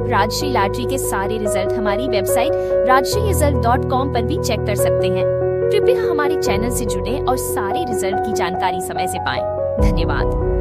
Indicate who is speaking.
Speaker 1: आप राजश्री लॉटरी के सारे रिजल्ट हमारी वेबसाइट rajshriresult.com पर भी चेक कर सकते हैं। कृपया हमारे चैनल से जुड़ें और सारे रिजल्ट की जानकारी समय से पाएं। धन्यवाद।